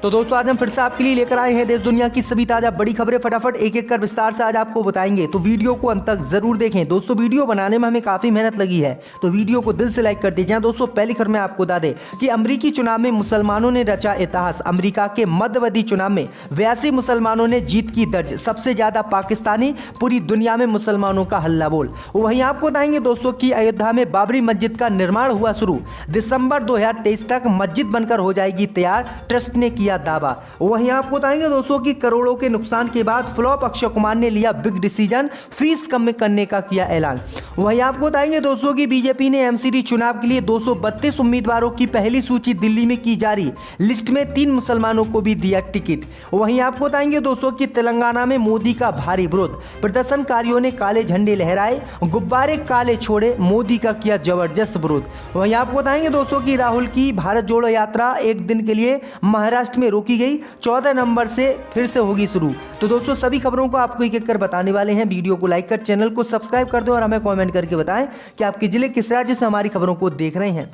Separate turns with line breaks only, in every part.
तो दोस्तों आज हम फिर से आपके लिए लेकर आए हैं देश दुनिया की सभी ताजा बड़ी खबरें। फटाफट एक एक कर विस्तार से आज आपको बताएंगे, तो वीडियो को अंत तक जरूर देखें। दोस्तों वीडियो बनाने में हमें काफी मेहनत लगी है, तो वीडियो को दिल से लाइक कर दीजिए। दोस्तों पहली खबर में आपको बता दें कि अमेरिकी चुनाव में मुसलमानों ने रचा इतिहास। अमेरिका के मध्यवर्ती चुनाव में 82 मुसलमानों ने जीत की दर्ज, सबसे ज्यादा पाकिस्तानी, पूरी दुनिया में मुसलमानों का हल्ला बोल। वहीं आपको बताएंगे दोस्तों की अयोध्या में बाबरी मस्जिद का निर्माण हुआ शुरू, दिसंबर 2023 तक मस्जिद बनकर हो जाएगी तैयार, ट्रस्ट ने किया दावा। वहीं आपको बताएंगे दोस्तों कि करोड़ों के नुकसान के बाद फ्लॉप अक्षय कुमार ने लिया बिग डिसीजन, फीस कम करने का किया ऐलान। वहीं आपको बताएंगे दोस्तों कि बीजेपी ने एमसीडी चुनाव के लिए 232 उम्मीदवारों की पहली सूची दिल्ली में की जारी, लिस्ट में 3 मुसलमानों को भी दिया टिकट। वहीं आपको बताएंगे दोस्तों कि तेलंगाना में मोदी का भारी विरोध, प्रदर्शनकारियों ने काले झंडे लहराए, गुब्बारे काले छोड़े, मोदी का किया जबरदस्त विरोध। वहीं आपको बताएंगे दोस्तों कि राहुल की भारत जोड़ो यात्रा एक दिन के लिए महाराष्ट्र में रोकी गई, 14 नवंबर से फिर से होगी शुरू। तो दोस्तों सभी खबरों को आपको एक एक कर बताने वाले हैं। वीडियो को लाइक कर चैनल को सब्सक्राइब कर दो और हमें कमेंट करके बताएं कि आपके जिले किस राज्य से हमारी खबरों को देख रहे हैं।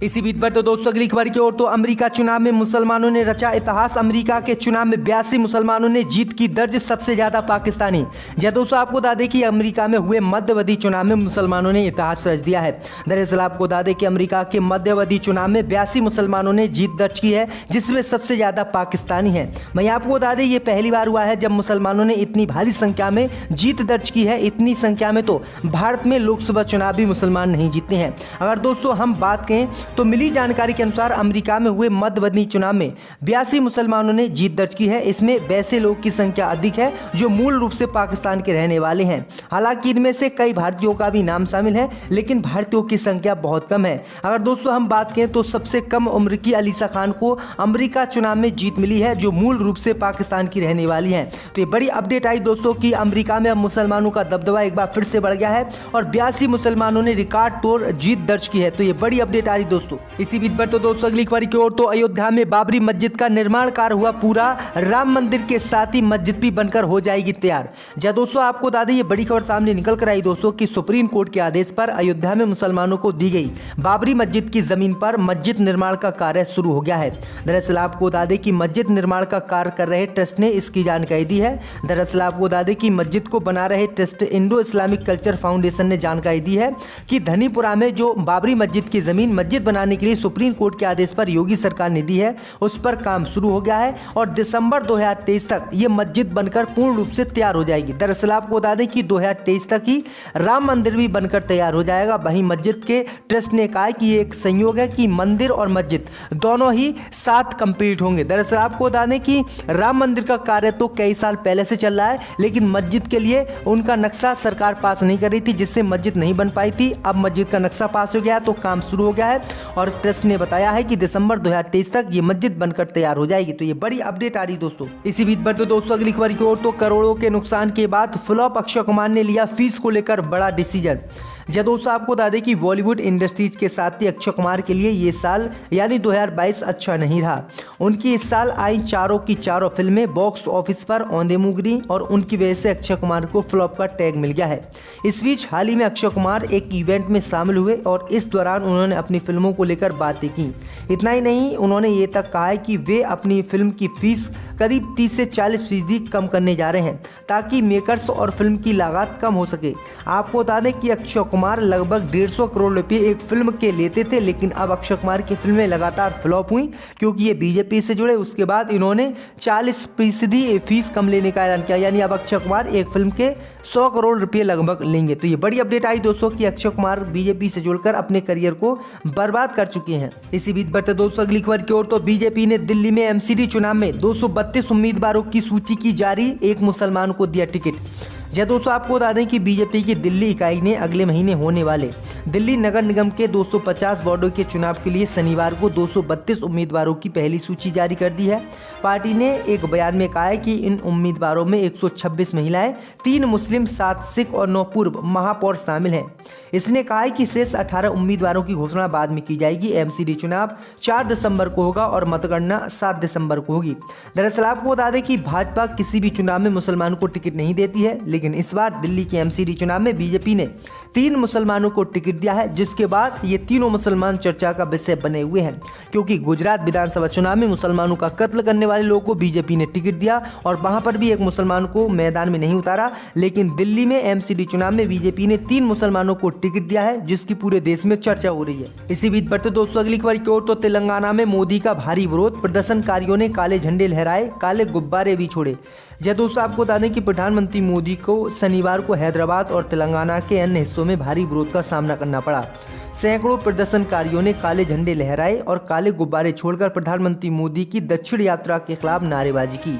इसी बीच पर तो दोस्तों अगली खबर की ओर, तो अमेरिका चुनाव में मुसलमानों ने रचा इतिहास। अमेरिका के चुनाव में 82 मुसलमानों ने जीत की दर्ज, सबसे ज्यादा पाकिस्तानी। दोस्तों आपको बता दें कि अमेरिका में हुए मध्यवर्ती चुनाव में मुसलमानों ने इतिहास रच दिया है। दरअसल आपको बता दें कि अमेरिका के मध्यवर्ती चुनाव में 82 मुसलमानों ने जीत दर्ज की है, जिसमें सबसे ज्यादा पाकिस्तानी है। मैं आपको बता दें ये पहली बार हुआ है जब मुसलमानों ने इतनी भारी संख्या में जीत दर्ज की है। इतनी संख्या में तो भारत में लोकसभा चुनाव भी मुसलमान नहीं जीतते हैं। अगर दोस्तों हम बात करें तो मिली जानकारी के अनुसार अमेरिका में हुए मध्यवर्ती चुनाव में 82 मुसलमानों ने जीत दर्ज की है। इसमें वैसे लोग की संख्या अधिक है जो मूल रूप से पाकिस्तान के रहने वाले हैं। हालांकि इनमें से कई भारतीयों का भी नाम शामिल है, लेकिन भारतीयों की संख्या बहुत कम है। अगर दोस्तों हम बात करें तो सबसे कम उम्र की अलीसा खान को अमेरिका चुनाव में जीत मिली है, जो मूल रूप से पाकिस्तान की रहने वाली है। तो ये बड़ी अपडेट आई दोस्तों कि अमेरिका में अब मुसलमानों का दबदबा एक बार फिर से बढ़ गया है और 82 मुसलमानों ने रिकॉर्ड तोड़ जीत दर्ज की है। तो ये बड़ी अपडेट आ रही दोस्तों। इसी बीच पर तो दोस्तों अगली खबर की ओर, तो अयोध्या में बाबरी मस्जिद का निर्माण कार्य हुआ पूरा, राम मंदिर के साथ ही मस्जिद भी बनकर हो जाएगी तैयार। दोस्तों आपको बता दें ये बड़ी खबर सामने निकल कर आई दोस्तों कि सुप्रीम कोर्ट के आदेश पर अयोध्या में मुसलमानों को दी गई बाबरी मस्जिद की जमीन पर मस्जिद निर्माण का कार्य शुरू हो गया है। दरअसल आपको बता दें कि मस्जिद निर्माण का कार्य कर रहे ट्रस्ट ने इसकी जानकारी दी है। दरअसल आपको बता दें कि मस्जिद को बना रहे trust Indo Islamic culture foundation ने जानकारी दी है कि धनीपुरा में जो बाबरी मस्जिद की जमीन मस्जिद बनाने के लिए सुप्रीम कोर्ट के आदेश पर योगी सरकार ने दी है, उस पर काम शुरू हो गया है और दिसंबर 2023 तक ये मस्जिद बनकर पूर्ण रूप से तैयार हो जाएगी। दरअसल आपको बता दें कि 2023 तक ही राम मंदिर भी बनकर तैयार हो जाएगा। वहीं मस्जिद के ट्रस्ट ने कहा कि ये एक संयोग है कि मंदिर और मस्जिद दोनों ही साथ कंप्लीट होंगे। दरअसल आपको बता दें कि राम मंदिर का कार्य तो कई साल पहले से चल रहा है, लेकिन मस्जिद के लिए उनका नक्शा सरकार पास नहीं कर रही थी, जिससे मस्जिद नहीं बन पाई थी। अब मस्जिद का नक्शा पास हो गया है तो काम शुरू हो गया है और ट्रस्ट ने बताया है कि दिसंबर 2023 तक ये मस्जिद बनकर तैयार हो जाएगी। तो ये बड़ी अपडेट आ रही दोस्तों। इसी बीच पर तो दोस्तों अगली खबर की ओर, तो करोड़ों के नुकसान के बाद फ्लॉप अक्षय कुमार ने लिया फीस को लेकर बड़ा डिसीजन। दोस्तों आपको बता दें कि बॉलीवुड इंडस्ट्रीज के साथ ही अक्षय कुमार के लिए ये साल यानी 2022 अच्छा नहीं रहा। उनकी इस साल आई चारों की चारों फिल्में बॉक्स ऑफिस पर औंधे मुँह गिरी और उनकी वजह से अक्षय कुमार को फ्लॉप का टैग मिल गया है। इस बीच हाल ही में अक्षय कुमार एक इवेंट में शामिल हुए और इस दौरान उन्होंने अपनी फिल्मों को लेकर बातें की। इतना ही नहीं, उन्होंने ये तक कहा है कि वे अपनी फिल्म की फीस करीब 30 से 40% कम करने जा रहे हैं ताकि मेकर्स और फिल्म की लागत कम हो सके। आपको बता दें कि अक्षय कुमार लगभग 150 करोड़ रुपए एक फिल्म के लेते थे, लेकिन अब अक्षय कुमार की फिल्में लगातार फ्लॉप हुई क्योंकि ये बीजेपी से जुड़े। उसके बाद इन्होंने 40% फीस कम लेने का ऐलान किया, यानी अब अक्षय कुमार एक फिल्म के 100 करोड़ रुपए लगभग लेंगे। तो ये बड़ी अपडेट आई दोस्तों कि अक्षय कुमार बीजेपी से जुड़कर अपने करियर को बर्बाद कर चुके हैं। इसी बीच बढ़ते दोस्तों अगली खबर की ओर, तो बीजेपी ने दिल्ली में एमसीडी चुनाव में 232 उम्मीदवारों की सूची की जारी, एक मुसलमान को दिया टिकट। दोस्तों आपको बता दें कि बीजेपी की दिल्ली इकाई ने अगले महीने होने वाले दिल्ली नगर निगम के 250 वार्डों के चुनाव के लिए शनिवार को 232 उम्मीदवारों की पहली सूची जारी कर दी है। पार्टी ने एक बयान में कहा है कि इन उम्मीदवारों में 126 महिलाएं, 3 मुस्लिम, 7 सिख और 9 पूर्व महापौर शामिल हैं। इसने कहा है कि शेष 18 उम्मीदवारों की घोषणा बाद में की जाएगी। एमसीडी चुनाव 4 दिसंबर को होगा और मतगणना 7 दिसंबर को होगी। दरअसल आपको बता दें कि भाजपा किसी भी चुनाव में मुसलमानों को टिकट नहीं देती है, लेकिन इस बार दिल्ली के एमसीडी चुनाव में बीजेपी ने 3 मुसलमानों को टिकट टिकट दिया है, जिसके बाद ये तीनों मुसलमान चर्चा का विषय बने हुए हैं, क्योंकि गुजरात विधानसभा चुनाव में मुसलमानों का कत्ल करने वाले लोगों को बीजेपी ने टिकट दिया और वहां पर भी एक मुसलमान को मैदान में नहीं उतारा। लेकिन दिल्ली में एमसीडी चुनाव में बीजेपी ने 3 मुसलमानों को टिकट दिया है, जिसकी पूरे देश में चर्चा हो रही है। इसी बीच बढ़ते दोस्तों अगली खबर की ओर, तो तेलंगाना में मोदी का भारी विरोध, प्रदर्शनकारियों ने काले झंडे लहराए, काले गुब्बारे भी छोड़े। जय दोस्तों आपको बता दें कि प्रधानमंत्री मोदी को शनिवार को हैदराबाद और तेलंगाना के अन्य हिस्सों में भारी विरोध का सामना करना पड़ा। सैकड़ों प्रदर्शनकारियों ने काले झंडे लहराए और काले गुब्बारे छोड़कर प्रधानमंत्री मोदी की दक्षिण यात्रा के खिलाफ नारेबाजी की।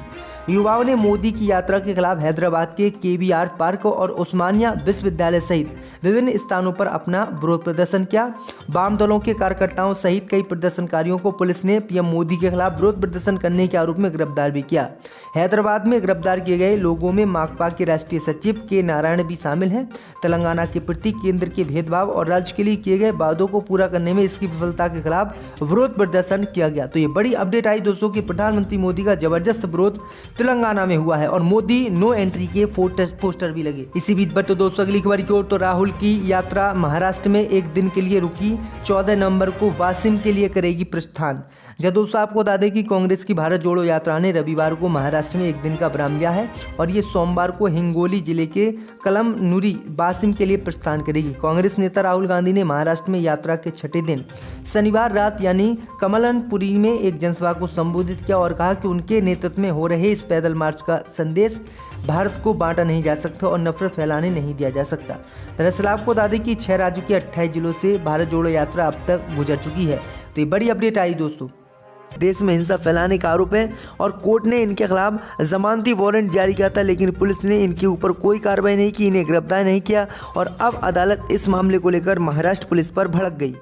युवाओं ने मोदी की यात्रा के खिलाफ हैदराबाद के केवीआर पार्क और उस्मानिया विश्वविद्यालय सहित विभिन्न स्थानों पर अपना विरोध प्रदर्शन किया। वाम दलों के कार्यकर्ताओं सहित कई प्रदर्शनकारियों को पुलिस ने पीएम मोदी के खिलाफ विरोध प्रदर्शन करने के आरोप में गिरफ्तार भी किया। हैदराबाद में गिरफ्तार किए गए लोगों में माकपा के राष्ट्रीय सचिव के नारायण भी शामिल हैं। तेलंगाना के प्रति केंद्र के भेदभाव और राज्य के लिए किए गए वादों को पूरा करने में इसकी विफलता के खिलाफ विरोध प्रदर्शन किया गया। तो ये बड़ी अपडेट आई दोस्तों कि प्रधानमंत्री मोदी का जबरदस्त विरोध तेलंगाना में हुआ है और मोदी नो एंट्री के पोस्टर भी लगे। इसी बीच पर तो दोस्तों अगली खबर की ओर, तो राहुल की यात्रा महाराष्ट्र में एक दिन के लिए रुकी, 14 नवंबर को वाशिम के लिए करेगी प्रस्थान। जब दोस्तों आपको बता दें कि कांग्रेस की भारत जोड़ो यात्रा ने रविवार को महाराष्ट्र में एक दिन का विराम लिया है और ये सोमवार को हिंगोली जिले के कलमनुरी वाशिम के लिए प्रस्थान करेगी। कांग्रेस नेता राहुल गांधी ने महाराष्ट्र में यात्रा के छठे दिन शनिवार रात यानी कमलनपुरी में एक जनसभा को संबोधित किया और कहा कि उनके नेतृत्व में हो रहे इस पैदल मार्च का संदेश भारत को बांटा नहीं जा सकता और नफरत फैलाने नहीं दिया जा सकता। दरअसल आपको बता दें कि 6 राज्यों के 28 जिलों से भारत जोड़ो यात्रा अब तक गुजर चुकी है। तो ये बड़ी अपडेट आई दोस्तों। देश में हिंसा फैलाने का आरोप है और कोर्ट ने इनके खिलाफ जमानती वारंट जारी किया था, लेकिन पुलिस ने इनके ऊपर कोई कार्रवाई नहीं की, इन्हें गिरफ्तार नहीं किया और अब अदालत इस मामले को लेकर महाराष्ट्र पुलिस पर भड़क गई।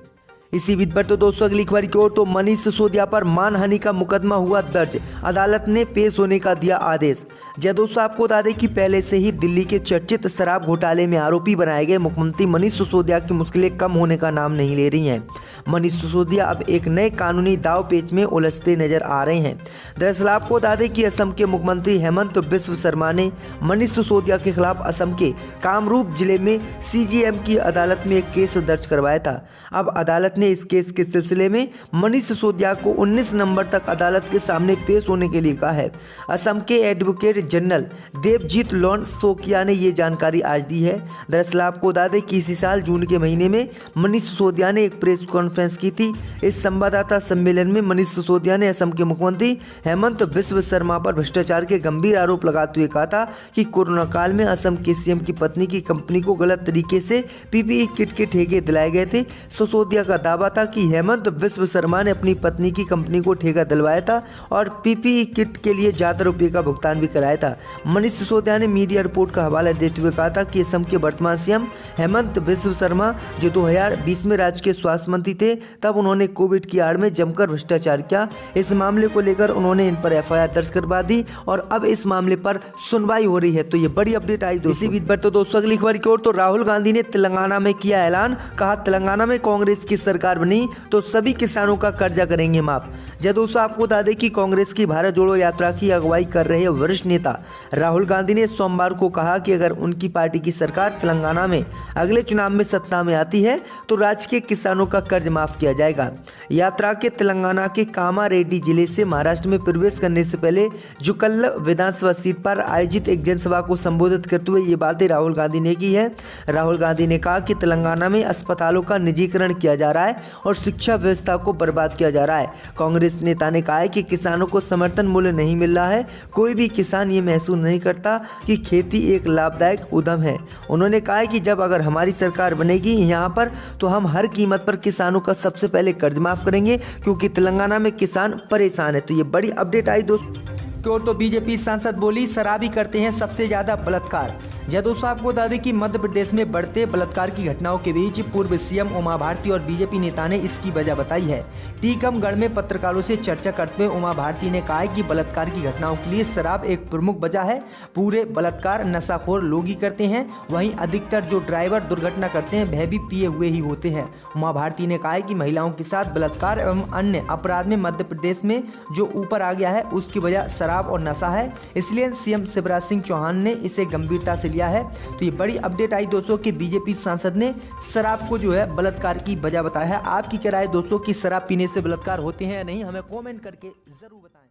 इसी बीच पर तो दोस्तों अगली खबर की ओर, तो मनीष सिसोदिया पर मानहानि का मुकदमा हुआ दर्ज, अदालत ने पेश होने का दिया आदेश। जय दोस्तों आपको बता दें कि पहले से ही दिल्ली के चर्चित शराब घोटाले में आरोपी बनाए गए मुख्यमंत्री मनीष सिसोदिया की मुश्किलें कम होने का नाम नहीं ले रही हैं। मनीष सिसोदिया अब एक नए कानूनी दाव पेच में उलझते नजर आ रहे हैं। दरअसल आपको बता दें कि असम के मुख्यमंत्री हेमंत बिस्व शर्मा ने मनीष सिसोदिया के खिलाफ असम के कामरूप जिले में सीजेएम की अदालत में एक केस दर्ज करवाया था। अब अदालत ने इस केस के सिलसिले में मनीष सिसोदिया को 19 नवंबर तक अदालत के सामने पेश होने के लिए कहा है। असम के एडवोकेट जनरल देवजीत लोन सोकिया ने ये जानकारी आज दी है। दरअसल आपको बता दें कि इसी साल जून के महीने में मनीष सिसोदिया ने एक प्रेस कॉन्फ्रेंस की थी। इस संवाददाता सम्मेलन में मनीष सिसोदिया ने असम के मुख्यमंत्री हेमंत बिस्व शर्मा पर भ्रष्टाचार के गंभीर आरोप लगाते हुए कहा था कि कोरोना काल में असम के सीएम की पत्नी की कंपनी को गलत तरीके से पीपीई किट के ठेके दिलाए गए थे। सिसोदिया का दावा था कि हेमंत बिस्व शर्मा ने अपनी पत्नी की कंपनी को ठेका दिलवाया था और पीपीई किट के लिए ज्यादा रुपये का भुगतान भी कराया था। मनीष सिसोदिया ने मीडिया रिपोर्ट का हवाला देते हुए कहा था कि असम के वर्तमान सीएम हेमंत बिस्व शर्मा जो 2020 में राज्य के स्वास्थ्य मंत्री थे, तब उन्होंने कोविड की आड़ में जमकर भ्रष्टाचार किया। इस मामले को लेकर उन्होंने इन पर एफआईआर दर्ज करवा दी और अब इस मामले पर सुनवाई हो रही है। तो ये बड़ी अपडेट आई दोस्तों। इसी बीच पर तो दोस्तों अगली खबर की ओर, तो राहुल गांधी ने तेलंगाना में किया ऐलान, कहा तेलंगाना में कांग्रेस की सरकार बनी तो सभी किसानों का कर्जा करेंगे माफ। जय दोस्तों आपको बता दें कि कांग्रेस की भारत जोड़ो यात्रा की अगुवाई कर रहे वरिष्ठ नेता राहुल गांधी ने सोमवार को कहा कि अगर उनकी पार्टी की सरकार तेलंगाना में अगले चुनाव में सत्ता में आती है तो राज्य के किसानों का कर्ज माफ किया जाएगा। यात्रा के तेलंगाना के कामारेड्डी जिले से महाराष्ट्र में प्रवेश करने से पहले जुकल्ल विधानसभा सीट पर आयोजित एक जनसभा को संबोधित करते हुए ये बातें राहुल गांधी ने की है। राहुल गांधी ने कहा कि तेलंगाना में अस्पतालों का निजीकरण किया जा रहा है और शिक्षा व्यवस्था को बर्बाद किया जा रहा है। कांग्रेस नेता ने कहा है कि किसानों को समर्थन मूल्य नहीं मिल रहा है। कोई भी किसान ये महसूस नहीं करता कि खेती एक लाभदायक उद्यम है। उन्होंने कहा है कि जब अगर हमारी सरकार बनेगी यहाँ पर तो हम हर कीमत पर किसानों का सबसे पहले कर्ज माफ करेंगे, क्योंकि तेलंगाना में किसान परेशान है। तो ये बड़ी अपडेट आई दोस्तों। तो बीजेपी सांसद बोली शराबी करते हैं सबसे ज्यादा बलात्कार। जय दोस्तों आपको बता दें कि मध्य प्रदेश में बढ़ते बलात्कार की घटनाओं के बीच पूर्व सीएम उमा भारती और बीजेपी नेता ने इसकी वजह बताई है। टीकमगढ़ में पत्रकारों से चर्चा करते हुए उमा भारती ने कहा है कि बलात्कार की घटनाओं के लिए शराब एक प्रमुख वजह है। पूरे बलात्कार नशाखोर लोग ही करते हैं, वहीं अधिकतर जो ड्राइवर दुर्घटना करते हैं वह भी पिए हुए ही होते हैं। उमा भारती ने कहा है कि महिलाओं के साथ बलात्कार एवं अन्य अपराध में मध्य प्रदेश में जो ऊपर आ गया है उसकी वजह शराब और नशा है। इसलिए सीएम शिवराज सिंह चौहान ने इसे गंभीरता से लिया लिया है। तो ये बड़ी अपडेट आई दोस्तों कि बीजेपी सांसद ने शराब को जो है बलात्कार की वजह बताया है। आपकी क्या राय दोस्तों कि शराब पीने से बलात्कार होते हैं या नहीं, हमें कमेंट करके जरूर बताएं।